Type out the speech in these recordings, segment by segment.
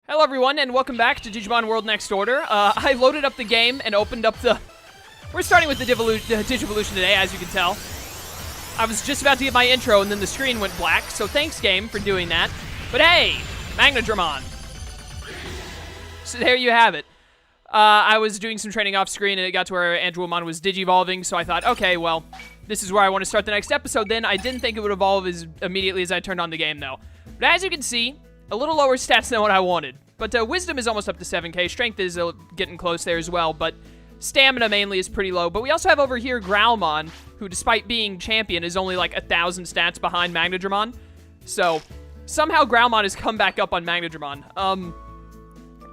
Hello everyone, and welcome back to Digimon World Next Order. I loaded up the game and opened up the... We're starting with the Digivolution today, as you can tell. I was just about to get my intro, and then the screen went black, so thanks, game, for doing that. But hey, Magnadramon. So there you have it. I was doing some training off screen, and it got to where Angelomon was Digivolving, so I thought, okay, well, this is where I want to start the next episode then. I didn't think it would evolve as immediately as I turned on the game, though. But as you can see, a little lower stats than what I wanted. But Wisdom is almost up to 7k. Strength is getting close there as well, but Stamina mainly is pretty low. But we also have over here Growlmon, who despite being champion is only like 1,000 stats behind Magnadramon. So somehow Growlmon has come back up on Magnadramon.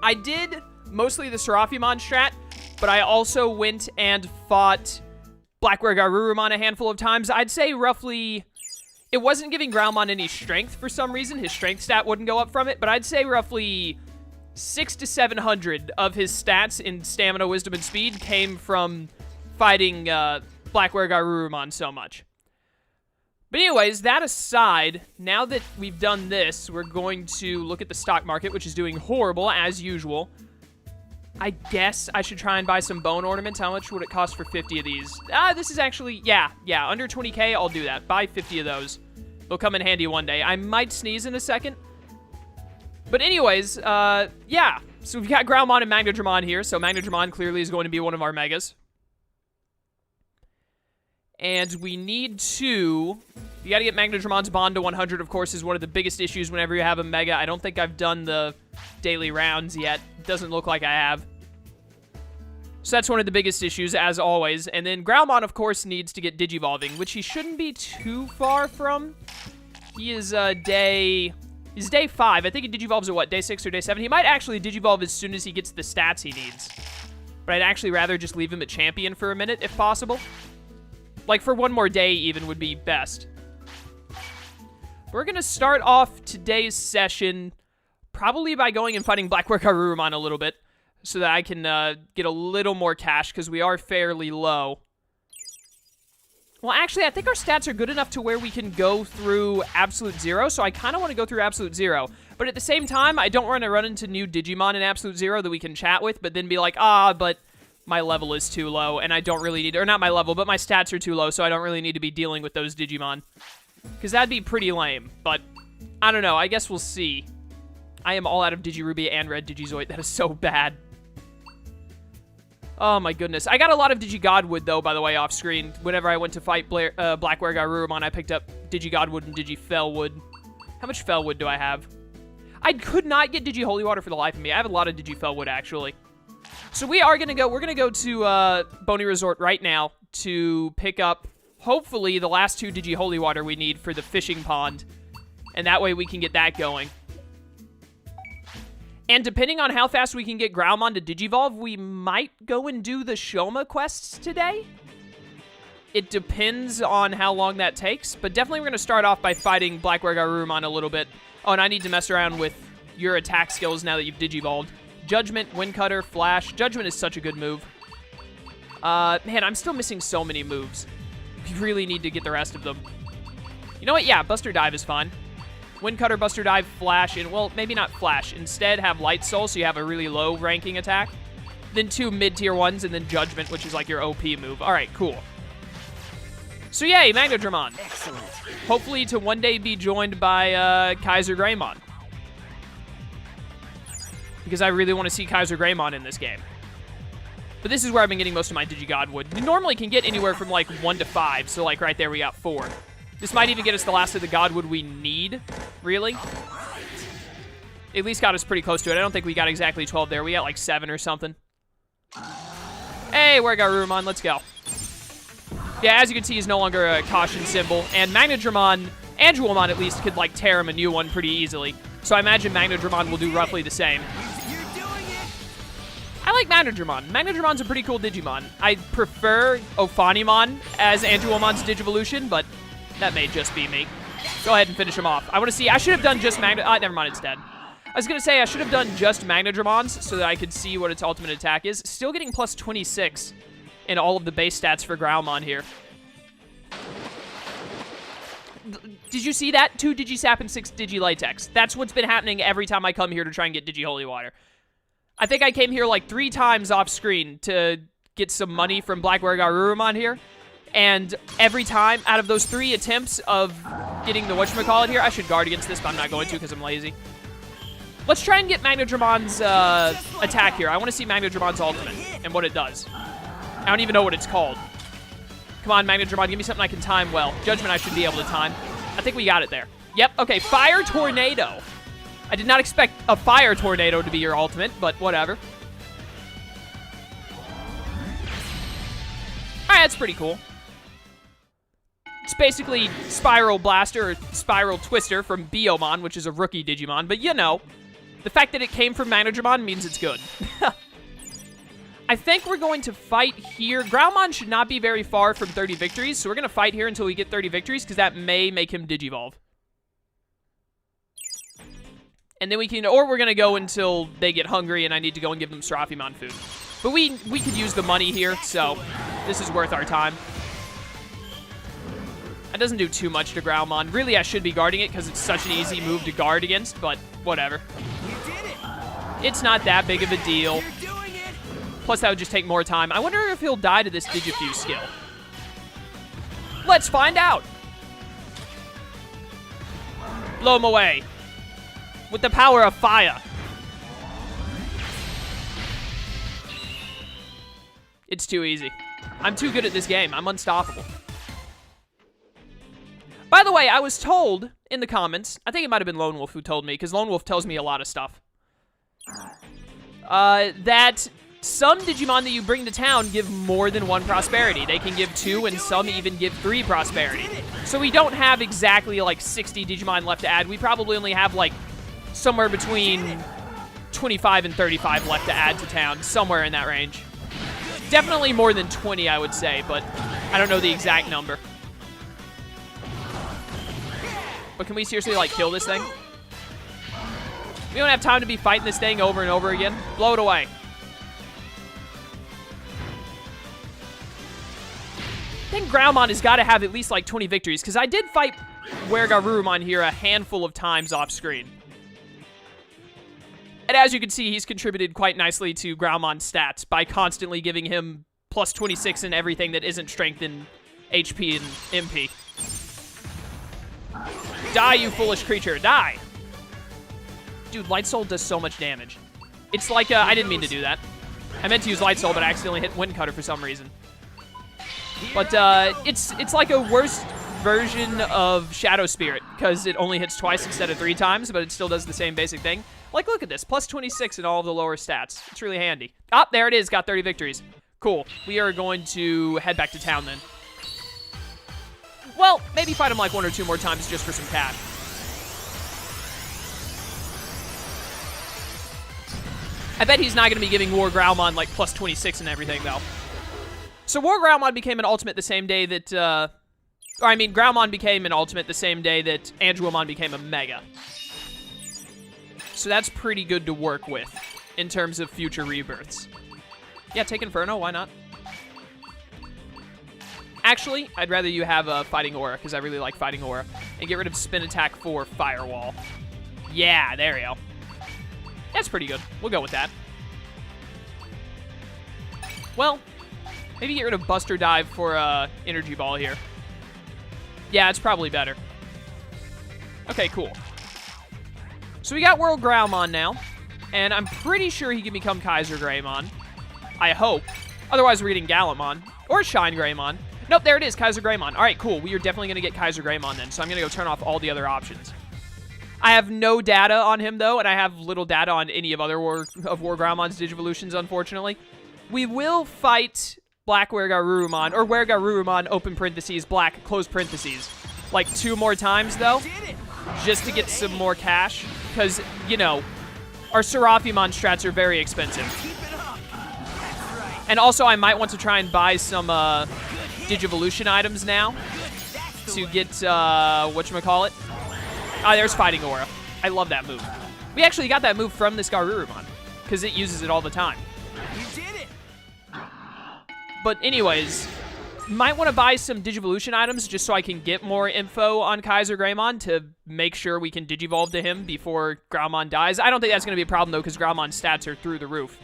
I did mostly the Seraphimon strat, but I also went and fought Blackware Garurumon a handful of times. I'd say roughly... It wasn't giving Growlmon any strength for some reason. His strength stat wouldn't go up from it, but I'd say roughly 600 to 700 of his stats in Stamina, Wisdom, and Speed came from fighting Blackware Garurumon so much. But anyways, that aside, now that we've done this, we're going to look at the stock market, which is doing horrible, as usual. I guess I should try and buy some bone ornaments. How much would it cost for 50 of these? This is actually, yeah, under 20k, I'll do that. Buy 50 of those. They'll come in handy one day. I might sneeze in a second. But anyways, yeah. So we've got Growlmon and Magnadramon here. So Magnadramon clearly is going to be one of our megas. And we need to... You got to get Magnadramon's bond to 100, of course, is one of the biggest issues whenever you have a mega. I don't think I've done the daily rounds yet. Doesn't look like I have. So that's one of the biggest issues, as always. And then Growlmon, of course, needs to get Digivolving, which he shouldn't be too far from. He is day 5. I think he Digivolves at, what, day 6 or day 7? He might actually Digivolve as soon as he gets the stats he needs. But I'd actually rather just leave him at Champion for a minute, if possible. Like, for one more day, even, would be best. We're going to start off today's session probably by going and fighting Blackware Garurumon a little bit so that I can get a little more cash because we are fairly low. Well, actually, I think our stats are good enough to where we can go through Absolute Zero, so I kind of want to go through Absolute Zero. But at the same time, I don't want to run into new Digimon in Absolute Zero that we can chat with, but then be like, but my level is too low, and I don't really need... Or not my level, but my stats are too low, so I don't really need to be dealing with those Digimon. Because that'd be pretty lame, but I don't know. I guess we'll see. I am all out of Digiruby and Red Digizoid. That is so bad. Oh my goodness. I got a lot of Digigodwood, though, by the way, off screen. Whenever I went to fight Blackware Garurumon, I picked up Digigodwood and Digifellwood. How much Fellwood do I have? I could not get Digiholywater for the life of me. I have a lot of Digifellwood, actually. So we are going to go... We're going to go to Boney Resort right now to pick up... Hopefully, the last 2 Digiholywater we need for the fishing pond. And that way we can get that going. And depending on how fast we can get Growlmon to Digivolve, we might go and do the Shoma quests today. It depends on how long that takes. But definitely we're going to start off by fighting Blackware Garurumon a little bit. Oh, and I need to mess around with your attack skills now that you've Digivolved. Judgment, Windcutter, Flash. Judgment is such a good move. Man, I'm still missing so many moves. We really need to get the rest of them. You know what? Yeah, Buster Dive is fine. Windcutter, Buster Dive, Flash, and, well, maybe not Flash. Instead, have Light Soul, so you have a really low ranking attack. Then 2 mid-tier ones, and then Judgment, which is like your OP move. All right, cool. So, yay, Magnadramon. Excellent. Hopefully to one day be joined by Kaiser Greymon. Because I really want to see Kaiser Greymon in this game. But this is where I've been getting most of my Digigodwood. We normally can get anywhere from, like, 1 to 5. So, like, right there we got 4. This might even get us the last of the Godwood we need, really. At least got us pretty close to it. I don't think we got exactly 12 there. We got, like, 7 or something. Hey, where Garurumon? Let's go. Yeah, as you can see, he's no longer a caution symbol. And Magnadramon, Angelomon at least, could, like, tear him a new one pretty easily. So I imagine Magnadramon will do roughly the same. I like Magnadramon. Magnadramon's a pretty cool Digimon. I prefer Ophanimon as Angelomon's Digivolution, but that may just be me. Go ahead and finish him off. I want to see... I should have done just never mind, it's dead. I was going to say I should have done just Magnadramon's so that I could see what its ultimate attack is. Still getting plus 26 in all of the base stats for Growlmon here. Did you see that? 2 Digisap and 6 Digilatex. That's what's been happening every time I come here to try and get Digi-Holy Water. I think I came here like 3 times off screen to get some money from Black Wergarurumon here. And every time, out of those 3 attempts of getting the whatchamacallit here, I should guard against this, but I'm not going to because I'm lazy. Let's try and get Magnodramon's attack here. I want to see Magnodramon's ultimate and what it does. I don't even know what it's called. Come on, Magnadramon, give me something I can time well. Judgment I should be able to time. I think we got it there. Yep, okay, Fire Tornado. I did not expect a Fire Tornado to be your ultimate, but whatever. Alright, that's pretty cool. It's basically Spiral Blaster or Spiral Twister from Biomon, which is a rookie Digimon, but you know, the fact that it came from Magnadramon means it's good. I think we're going to fight here. Groundmon should not be very far from 30 victories, so we're going to fight here until we get 30 victories, because that may make him Digivolve. And then we can, or we're going to go until they get hungry and I need to go and give them Seraphimon food. But we could use the money here, so this is worth our time. That doesn't do too much to Groundmon. Really, I should be guarding it because it's such an easy move to guard against, but whatever. It's not that big of a deal. Plus, that would just take more time. I wonder if he'll die to this Digifuse skill. Let's find out. Blow him away. With the power of fire. It's too easy. I'm too good at this game. I'm unstoppable. By the way, I was told in the comments, I think it might have been Lone Wolf who told me, because Lone Wolf tells me a lot of stuff, that some Digimon that you bring to town give more than 1 prosperity. They can give 2, and some even give 3 prosperity. So we don't have exactly, like, 60 Digimon left to add. We probably only have, like, somewhere between 25 and 35 left to add to town. Somewhere in that range. Definitely more than 20, I would say, but I don't know the exact number. But can we seriously, like, kill this thing? We don't have time to be fighting this thing over and over again. Blow it away. I think Groundmon has got to have at least like 20 victories, because I did fight Wergarurumon here a handful of times off screen. And as you can see, he's contributed quite nicely to Groundmon's stats by constantly giving him plus 26 in everything that isn't strength and HP and MP. Die, you foolish creature, die! Dude, Light Soul does so much damage. It's like, I didn't mean to do that. I meant to use Light Soul, but I accidentally hit Wind Cutter for some reason. But it's like a worse version of Shadow Spirit, because it only hits twice instead of 3 times, but it still does the same basic thing. Like, look at this, plus 26 in all of the lower stats. It's really handy. Ah, there it is, got 30 victories. Cool. We are going to head back to town then. Well, maybe fight him like 1 or 2 more times just for some cash. I bet he's not going to be giving War Groundmon like plus 26 and everything, though. So War Groundmon became an ultimate the same day that, Groundmon became an ultimate the same day that Angelomon became a Mega. So that's pretty good to work with in terms of future rebirths. Yeah, take Inferno, why not? Actually, I'd rather you have a Fighting Aura, because I really like Fighting Aura. And get rid of Spin Attack for Firewall. Yeah, there we go. That's pretty good. We'll go with that. Well, maybe get rid of Buster Dive for Energy Ball here. Yeah, it's probably better. Okay, cool. So we got World Groundmon now. And I'm pretty sure he can become Kaiser Greymon. I hope. Otherwise, we're getting Gallantmon. Or Shine Greymon. Nope, there it is, Kaiser Greymon. All right, cool. We are definitely going to get Kaiser Greymon then. So I'm going to go turn off all the other options. I have no data on him, though, and I have little data on any of other War Groundmon's Digivolutions, unfortunately. We will fight Black Wergarurumon, or Wergarurumon, open parentheses, black, close parentheses, like 2 more times, though, just to get some more cash, because, you know, our Seraphimon strats are very expensive. And also, I might want to try and buy some Digivolution items now to get, whatchamacallit. Ah, there's Fighting Aura. I love that move. We actually got that move from this Garurumon, because it uses it all the time. You did it! But anyways, Might want to buy some Digivolution items just so I can get more info on Kaiser Greymon to make sure we can Digivolve to him before Greymon dies. I don't think that's going to be a problem, though, because Greymon's stats are through the roof.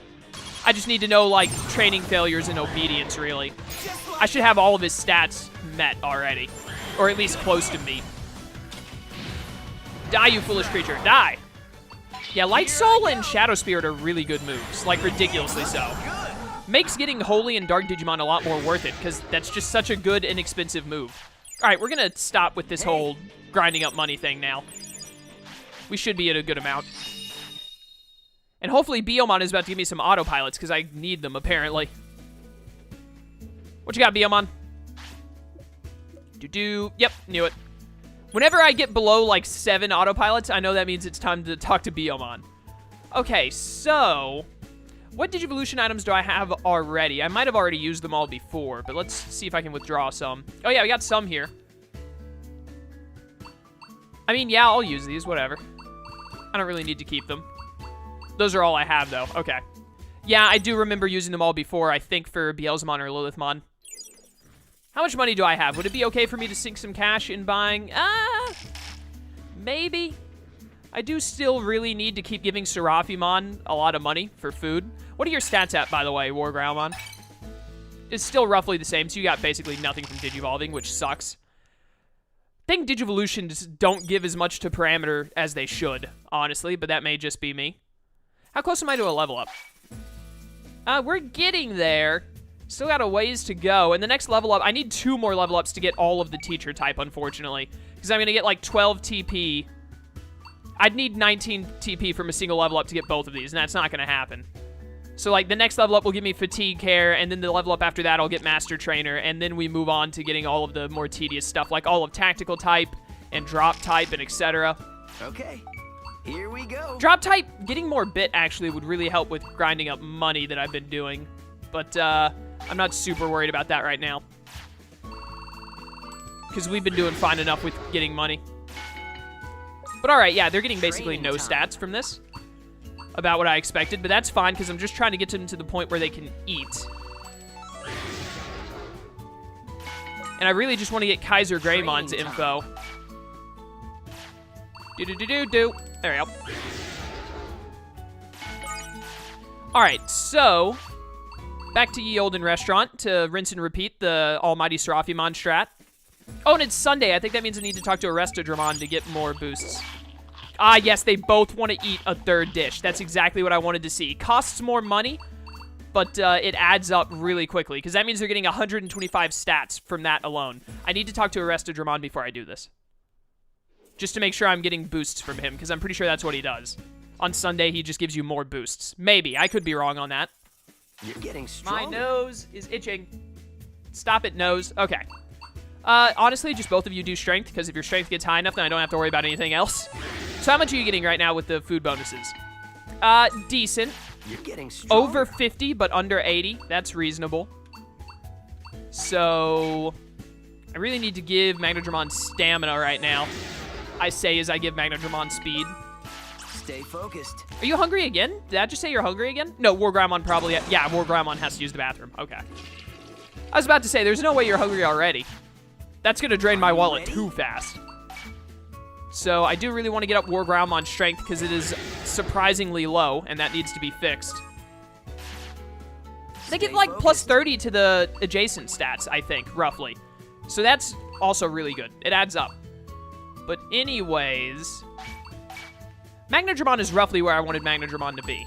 I just need to know, like, training failures and obedience, really. I should have all of his stats met already. Or at least close to me. Die, you foolish creature. Die! Yeah, Light Soul and Shadow Spirit are really good moves. Like, ridiculously so. Makes getting Holy and Dark Digimon a lot more worth it, because that's just such a good, inexpensive move. Alright, we're going to stop with this whole grinding up money thing now. We should be at a good amount. And hopefully Biomon is about to give me some autopilots, because I need them, apparently. What you got, Biomon? Yep, knew it. Whenever I get below, like, 7 autopilots, I know that means it's time to talk to Biomon. Okay, so... what Digivolution items do I have already? I might have already used them all before, but let's see if I can withdraw some. Oh, yeah, we got some here. I mean, yeah, I'll use these, whatever. I don't really need to keep them. Those are all I have, though. Okay. Yeah, I do remember using them all before, I think, for Beelzemon or Lilithmon. How much money do I have? Would it be okay for me to sink some cash in buying? Maybe. I do still really need to keep giving Serafimon a lot of money for food. What are your stats at, by the way, War Greymon? It's still roughly the same, so you got basically nothing from Digivolving, which sucks. I think Digivolution just don't give as much to parameter as they should, honestly, but that may just be me. How close am I to a level up? We're getting there. Still got a ways to go. And the next level up, I need 2 more level ups to get all of the teacher type, unfortunately. Because I'm going to get like 12 TP. I'd need 19 TP from a single level up to get both of these, and that's not going to happen. So, like, the next level up will give me Fatigue Care, and then the level up after that, I'll get Master Trainer, and then we move on to getting all of the more tedious stuff, like all of Tactical Type, and Drop Type, and etc. Okay, here we go. Drop Type, getting more bit, actually, would really help with grinding up money that I've been doing. But, I'm not super worried about that right now. Because we've been doing fine enough with getting money. But alright, yeah, they're getting basically no stats from this. About what I expected, but that's fine, because I'm just trying to get them to the point where they can eat. And I really just want to get Kaiser Greymon's info. Do-do-do-do-do. There we go. Alright, so... back to Ye Olden Restaurant to rinse and repeat the almighty Serafimon strat. Oh, and it's Sunday. I think that means I need to talk to Arrestodramon to get more boosts. Ah, yes, they both want to eat a 3rd dish. That's exactly what I wanted to see. Costs more money, but it adds up really quickly, because that means they're getting 125 stats from that alone. I need to talk to Arrestodramon before I do this. Just to make sure I'm getting boosts from him, because I'm pretty sure that's what he does. On Sunday, he just gives you more boosts. Maybe. I could be wrong on that. You're getting stronger. My nose is itching. Stop it, nose. Okay. Honestly, just both of you do strength, because if your strength gets high enough, then I don't have to worry about anything else. So how much are you getting right now with the food bonuses? Decent. You're getting stronger. Over 50, but under 80. That's reasonable. So, I really need to give Magnadramon stamina right now. I say as I give Magnadramon speed. Stay focused. Are you hungry again? Did I just say you're hungry again? No, War Greymon probably... yeah, War Greymon has to use the bathroom. Okay. I was about to say, there's no way you're hungry already. That's going to drain my wallet too fast. So I do really want to get up War Greymon strength because it is surprisingly low, and that needs to be fixed. They get like plus 30 to the adjacent stats, I think, roughly. So that's also really good. It adds up. But anyways, Magnadramon is roughly where I wanted Magnadramon to be.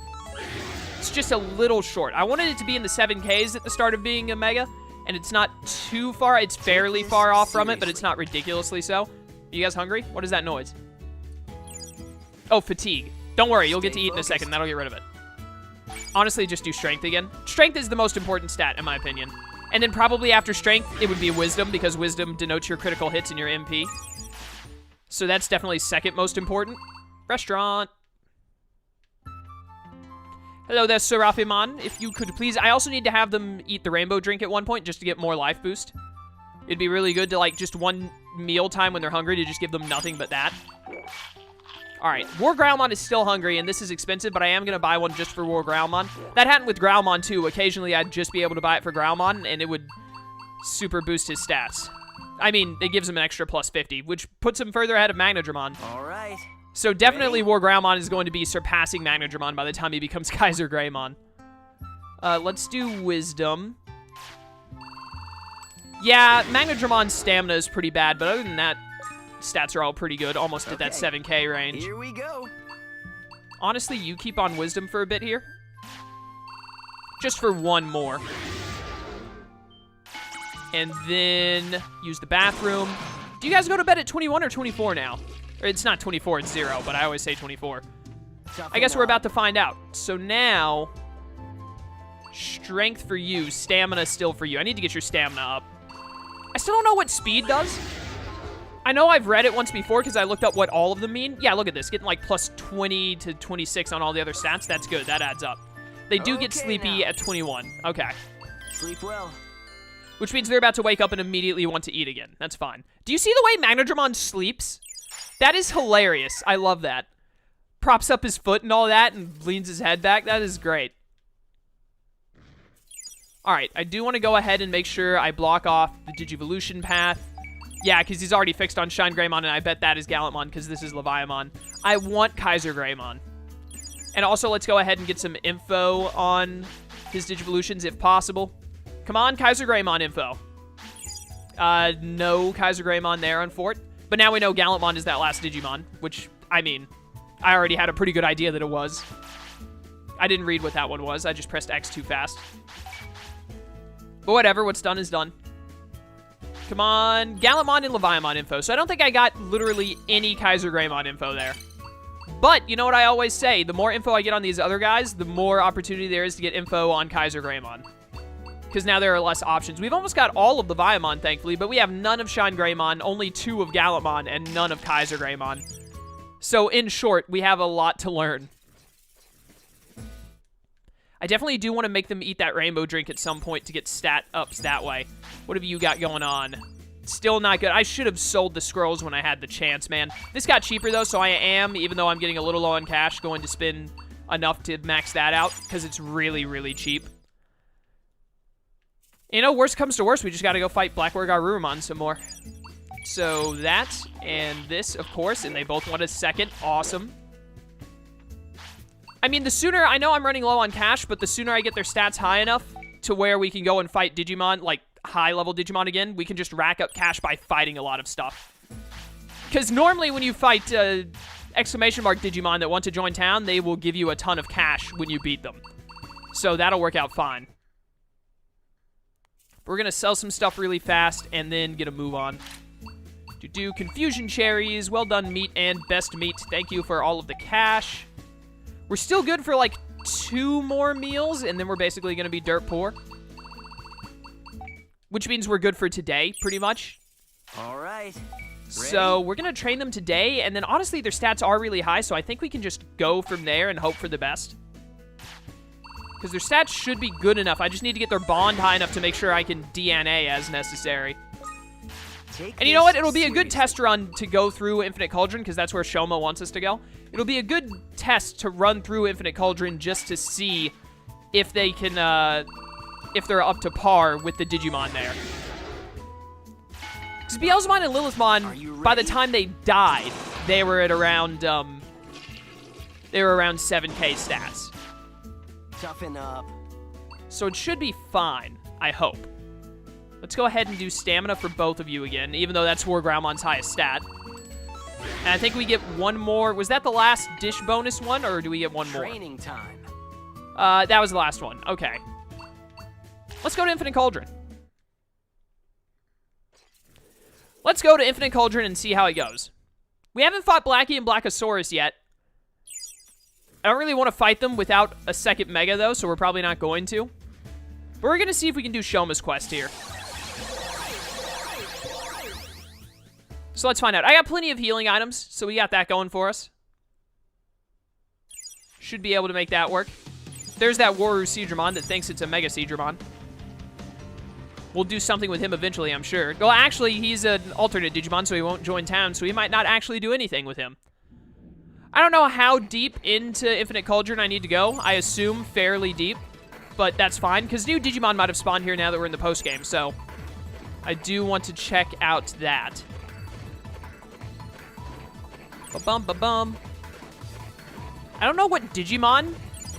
It's just a little short. I wanted it to be in the 7Ks at the start of being a Mega, and it's not too far. It's fairly far off from it, but it's not ridiculously so. You guys hungry? What is that noise? Oh, fatigue. Don't worry, you'll get to eat in a second. That'll get rid of it. Honestly, just do strength again. Strength is the most important stat, in my opinion. And then probably after strength, it would be wisdom, because wisdom denotes your critical hits and your MP. So that's definitely second most important. Restaurant. Hello there, Serafimon. If you could please... I also need to have them eat the rainbow drink at one point just to get more life boost. It'd be really good to, like, just one meal time when they're hungry to just give them nothing but that. Alright, War Greymon is still hungry, and this is expensive, but I am going to buy one just for War Greymon. That happened with Greymon, too. Occasionally, I'd just be able to buy it for Greymon, and it would super boost his stats. I mean, it gives him an extra plus 50, which puts him further ahead of Magnadramon. All right. So definitely War Greymon is going to be surpassing Magnadramon by the time he becomes Kaiser Greymon. Let's do Wisdom. Yeah, Magnadramon's stamina is pretty bad, but other than that, stats are all pretty good, almost at that 7k range. Here we go. Honestly, you keep on Wisdom for a bit here. Just for one more. And then use the bathroom. Do you guys go to bed at 21 or 24 now? Or it's not 24, it's 0, but I always say 24. I guess we're about to find out. So now, strength for you, stamina still for you. I need to get your stamina up. I still don't know what speed does. I know I've read it once before because I looked up what all of them mean. Yeah, look at this. Getting like plus 20 to 26 on all the other stats. That's good. That adds up. They do get sleepy at 21. Okay. Sleep well. Which means they're about to wake up and immediately want to eat again. That's fine. Do you see the way Magnadramon sleeps? That is hilarious. I love that. Props up his foot and all that and leans his head back. That is great. Alright, I do want to go ahead and make sure I block off the Digivolution path. Yeah, because he's already fixed on Shine Greymon, and I bet that is Gallantmon because this is Leviamon. I want Kaiser Greymon. And also, let's go ahead and get some info on his Digivolutions if possible. Come on, Kaiser Greymon info. No Kaiser Greymon there on Fort. But now we know Gallantmon is that last Digimon, which, I mean, I already had a pretty good idea that it was. I didn't read what that one was. I just pressed X too fast. But whatever, what's done is done. Come on, Gallantmon and Leviamon info. So I don't think I got literally any Kaiser Greymon info there. But, you know what I always say, the more info I get on these other guys, the more opportunity there is to get info on Kaiser Greymon. Because now there are less options. We've almost got all of Leviamon, thankfully, but we have none of Shine Greymon, only 2 of Gallantmon, and none of Kaiser Greymon. So, in short, we have a lot to learn. I definitely do want to make them eat that rainbow drink at some point to get stat ups that way. What have you got going on? Still not good. I should have sold the scrolls when I had the chance, man. This got cheaper, though, so I am, even though I'm getting a little low on cash, going to spend enough to max that out, because it's really, really cheap. You know, worst comes to worst, we just got to go fight Blackwater Garurumon some more. So that, and this, of course, and they both want a second. Awesome. I mean, the sooner, I know I'm running low on cash, but the sooner I get their stats high enough to where we can go and fight Digimon, like high-level Digimon again, we can just rack up cash by fighting a lot of stuff. Because normally when you fight exclamation mark Digimon that want to join town, they will give you a ton of cash when you beat them. So that'll work out fine. We're going to sell some stuff really fast and then get a move on. Do Confusion Cherries, well done meat and best meat. Thank you for all of the cash. We're still good for like 2 more meals, and then we're basically going to be dirt poor. Which means we're good for today, pretty much. All right. So we're going to train them today, and then honestly, their stats are really high, so I think we can just go from there and hope for the best. Because their stats should be good enough. I just need to get their bond high enough to make sure I can DNA as necessary. And you know what? It'll be a good test run to go through Infinite Cauldron, because that's where Shoma wants us to go. It'll be a good test to run through Infinite Cauldron just to see if they can, if they're up to par with the Digimon there. Because Beelzemon and Lilithmon, by the time they died, they were at around, they were around 7k stats. Toughen up. So it should be fine, I hope. Let's go ahead and do stamina for both of you again, even though that's War Growlmon's highest stat. And I think we get one more. Was that the last dish bonus one, or do we get one more? Training time. That was the last one. Okay. Let's go to Infinite Cauldron. Let's go to Infinite Cauldron and see how it goes. We haven't fought Blackie and Blackosaurus yet. I don't really want to fight them without a second Mega, though, so we're probably not going to. But we're going to see if we can do Shoma's quest here. So let's find out. I got plenty of healing items, so we got that going for us. Should be able to make that work. There's that Waru Seedramon that thinks it's a Mega Seedramon. We'll do something with him eventually, I'm sure. Well, actually, he's an alternate Digimon, so he won't join town, so we might not actually do anything with him. I don't know how deep into Infinite Cauldron I need to go. I assume fairly deep, but that's fine, because new Digimon might have spawned here now that we're in the postgame, so I do want to check out that. Ba-bum, ba-bum. I don't know what Digimon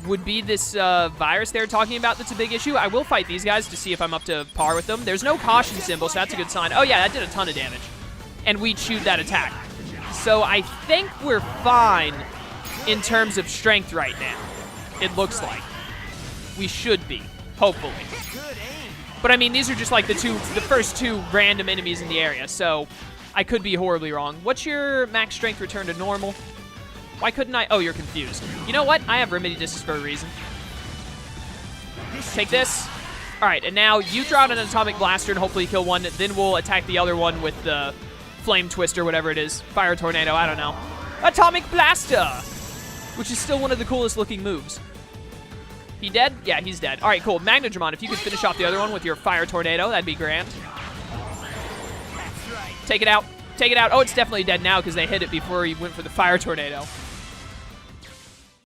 would be this virus they're talking about that's a big issue. I will fight these guys to see if I'm up to par with them. There's no caution symbol, so that's a good sign. Oh, yeah, that did a ton of damage. And we chewed that attack. So I think we're fine in terms of strength right now. It looks like. We should be, hopefully. But, I mean, these are just like the first two random enemies in the area, so I could be horribly wrong. What's your max strength return to normal? Why couldn't I? Oh, you're confused. You know what? I have remedy discs for a reason. Take this. All right, and now you draw out an atomic blaster and hopefully kill one. Then we'll attack the other one with the flame twister, whatever it is. Fire tornado, I don't know. Atomic blaster, which is still one of the coolest looking moves. He dead? Yeah, he's dead. All right, cool. Magnadramon, if you could finish off the other one with your fire tornado, that'd be grand. Take it out. Take it out. Oh, it's definitely dead now because they hit it before he went for the fire tornado.